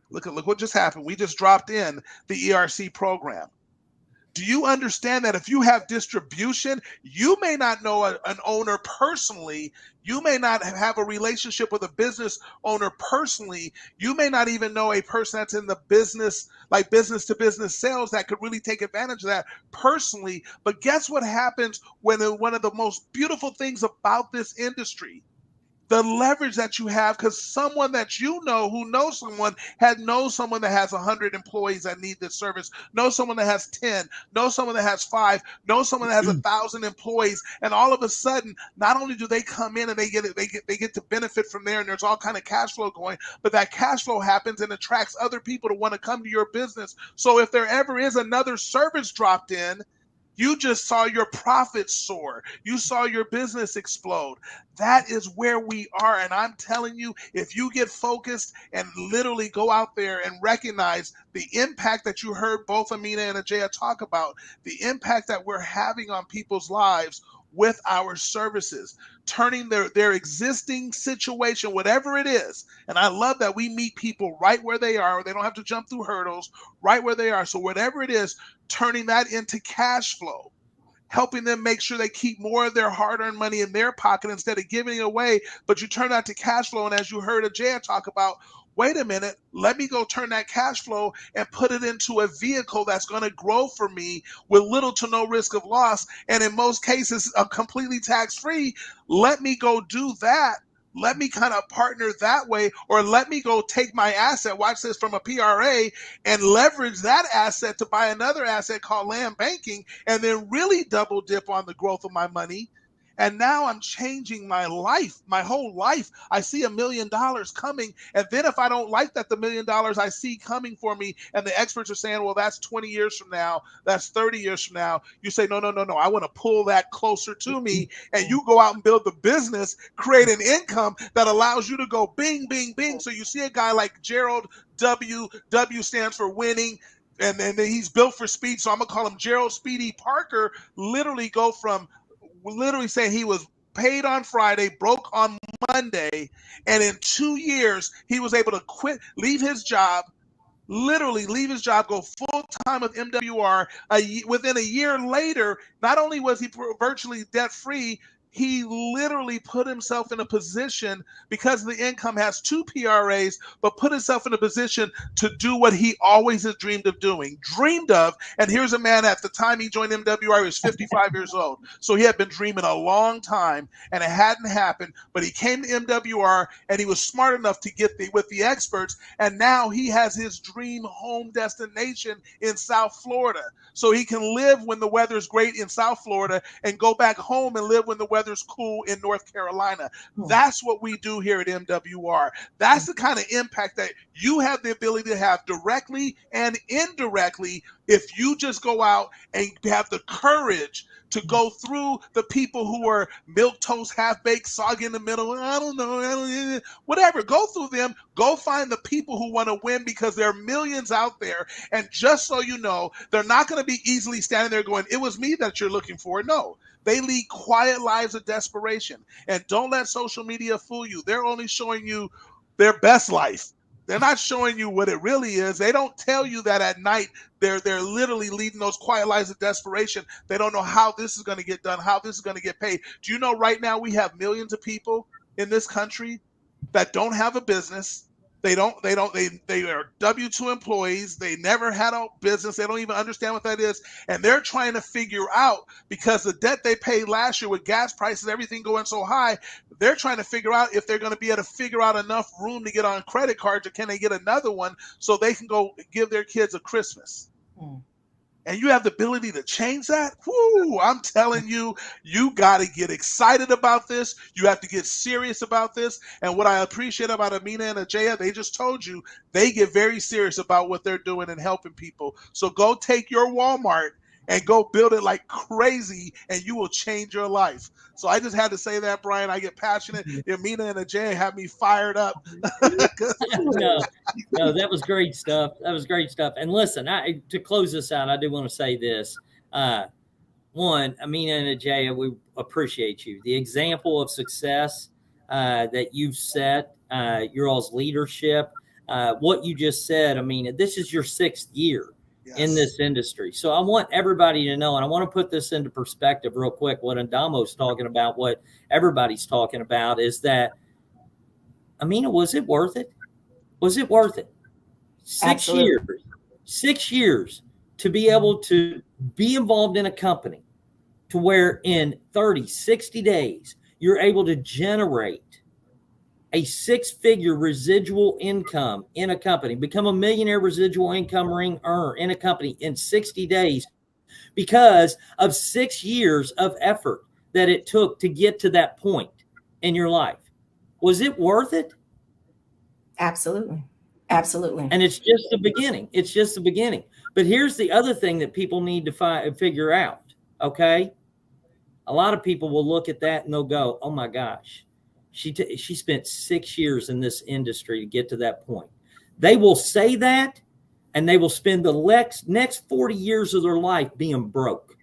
look what just happened. We just dropped in the ERC program. Do you understand that if you have distribution, you may not know an owner personally. You may not have a relationship with a business owner personally. You may not even know a person that's in the business, like business to business sales, that could really take advantage of that personally. But guess what happens when one of the most beautiful things about this industry, the leverage that you have, because someone that you know who knows someone knows someone that has 100 employees that need this service, knows someone that has 10, knows someone that has 5, knows someone that has 1,000 employees, and all of a sudden, not only do they come in and they get to benefit from there, and there's all kind of cash flow going, but that cash flow happens and attracts other people to want to come to your business. So if there ever is another service dropped in, you just saw your profits soar. You saw your business explode. That is where we are. And I'm telling you, if you get focused and literally go out there and recognize the impact that you heard both Amina and Ajaya talk about, the impact that we're having on people's lives with our services, turning their existing situation, whatever it is. And I love that we meet people right where they are. They don't have to jump through hurdles, right where they are. So whatever it is, turning that into cash flow, helping them make sure they keep more of their hard-earned money in their pocket instead of giving it away, but you turn that to cash flow. And as you heard Ajay talk about, wait a minute, let me go turn that cash flow and put it into a vehicle that's going to grow for me with little to no risk of loss. And in most cases, completely tax-free. Let me go do that. Let me kind of partner that way, or let me go take my asset, watch this, from a PRA and leverage that asset to buy another asset called land banking, and then really double dip on the growth of my money. And now I'm changing my life, my whole life. I see $1 million coming. And then if I don't like that, the $1 million I see coming for me, and the experts are saying, well, that's 20 years from now, that's 30 years from now. You say, no. I want to pull that closer to me. And you go out and build the business, create an income that allows you to go bing, bing, bing. So you see a guy like Gerald W. W stands for winning. And then he's built for speed. So I'm going to call him Gerald Speedy Parker, literally go from saying he was paid on Friday, broke on Monday, and in 2 years he was able to leave his job, go full time with MWR. Within a year later, not only was he virtually debt free, he literally put himself in a position, because the income has 2 PRAs, but put himself in a position to do what he always has dreamed of. And here's a man, at the time he joined MWR, he was 55 years old. So he had been dreaming a long time, and it hadn't happened, but he came to MWR and he was smart enough to get with the experts. And now he has his dream home destination in South Florida. So he can live when the weather's great in South Florida and go back home and live when the weather's cool in North Carolina. That's what we do here at MWR. That's the kind of impact that you have the ability to have directly and indirectly if you just go out and have the courage to go through the people who are milquetoast, half-baked, soggy in the middle. I don't know, whatever. Go through them. Go find the people who want to win, because there are millions out there. And just so you know, they're not going to be easily standing there going, it was me that you're looking for. No. They lead quiet lives of desperation. And don't let social media fool you. They're only showing you their best life. They're not showing you what it really is. They don't tell you that at night they're literally leading those quiet lives of desperation. They don't know how this is going to get done, how this is going to get paid. Do you know right now we have millions of people in this country that don't have a business? They are W-2 employees. They never had a business. They don't even understand what that is. And they're trying to figure out, because the debt they paid last year with gas prices, everything going so high, they're trying to figure out if they're going to be able to figure out enough room to get on credit cards, or can they get another one so they can go give their kids a Christmas. And you have the ability to change that. Whoo, I'm telling you, you got to get excited about this. You have to get serious about this. And what I appreciate about Amina and Ajaya, they just told you they get very serious about what they're doing and helping people. So go take your Walmart and go build it like crazy, and you will change your life. So I just had to say that, Brian. I get passionate. Amina and Ajay have me fired up. No, that was great stuff. And listen, to close this out, I do want to say this. One, Amina and Ajay, we appreciate you. The example of success that you've set, your all's leadership, what you just said, Amina, this is your 6th year. in this industry. So I want everybody to know, and I want to put this into perspective real quick. What Ndamo's talking about, what everybody's talking about is that, Amina, was it worth it? Was it worth it? 6 years to be able to be involved in a company to where in 30, 60 days, you're able to generate a 6-figure residual income in a company, become a millionaire residual income ring earner in a company in 60 days because of 6 years of effort that it took to get to that point in your life. Was it worth it? Absolutely. Absolutely. And it's just the beginning. It's just the beginning. But here's the other thing that people need to figure out, okay? A lot of people will look at that and they'll go, oh my gosh, she spent 6 years in this industry to get to that point. They will say that, and they will spend the next 40 years of their life being broke.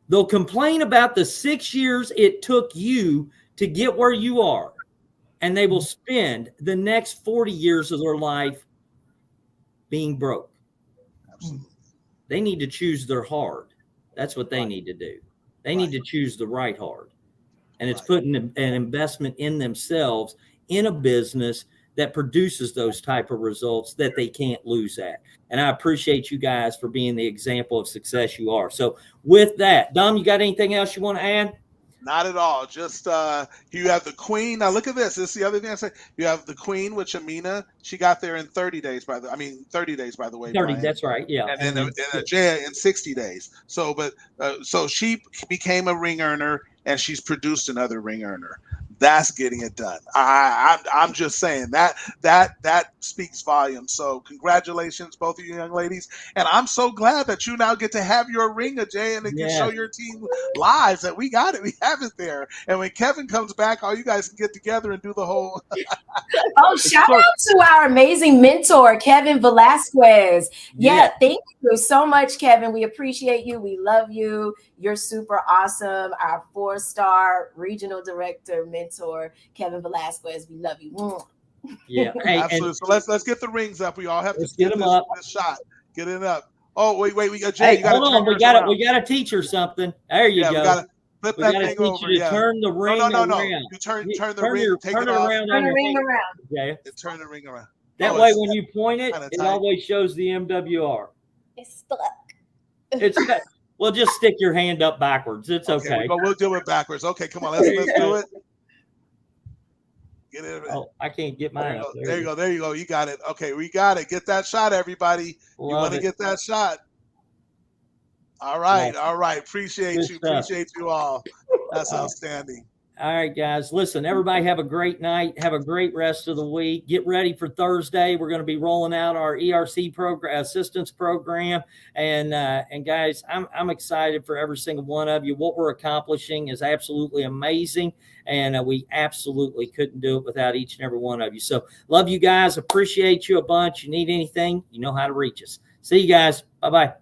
They'll complain about the 6 years it took you to get where you are, and they will spend the next 40 years of their life being broke. Absolutely. They need to choose their hard. That's what they need to do. They need to choose the right hard. And it's putting an investment in themselves in a business that produces those type of results that they can't lose at. And I appreciate you guys for being the example of success you are. So with that, Dom, you got anything else you want to add? Not at all. Just you have the queen. Now look at this. This is the other thing I say. You have the queen, which Amina, she got there in 30 days by the way. 30, Brian. that's right. Yeah. And then Ajay in 60 days. So so she became a ring earner and she's produced another ring earner. That's getting it done. I'm just saying that speaks volumes. So congratulations, both of you young ladies. And I'm so glad that you now get to have your ring, Ajay, and it can show your team live that we got it. We have it there. And when Kevin comes back, all you guys can get together and do the whole. Oh, shout out to our amazing mentor, Kevin Velasquez. Yeah, thank you so much, Kevin. We appreciate you. We love you. You're super awesome. Our 4-star regional director, mentor, Kevin Velasquez. We love you. Yeah, hey, absolutely. So let's get the rings up. We all have to get them up. This shot. Get it up. Oh wait, we got Jay. Hey, you gotta hold on. We got to teach her something. There you go. We gotta flip that thing over. You to turn the ring around. You turn the ring. Take it off. Around. Turn the ring around. Yeah. Turn the ring around. That way, when you point it, it always shows the MWR. It's stuck. It's well, just stick your hand up backwards. It's okay. We'll do it backwards. Okay, come on. Let's do it. Get it. Oh, I can't get mine up. There you go. You got it. Okay, we got it. Get that shot, everybody. You want to get that shot. All right. Appreciate you all. That's outstanding. All right, guys. Listen, everybody have a great night. Have a great rest of the week. Get ready for Thursday. We're going to be rolling out our ERC program, assistance program. And guys, I'm excited for every single one of you. What we're accomplishing is absolutely amazing. And we absolutely couldn't do it without each and every one of you. So love you guys. Appreciate you a bunch. You need anything, you know how to reach us. See you guys. Bye-bye.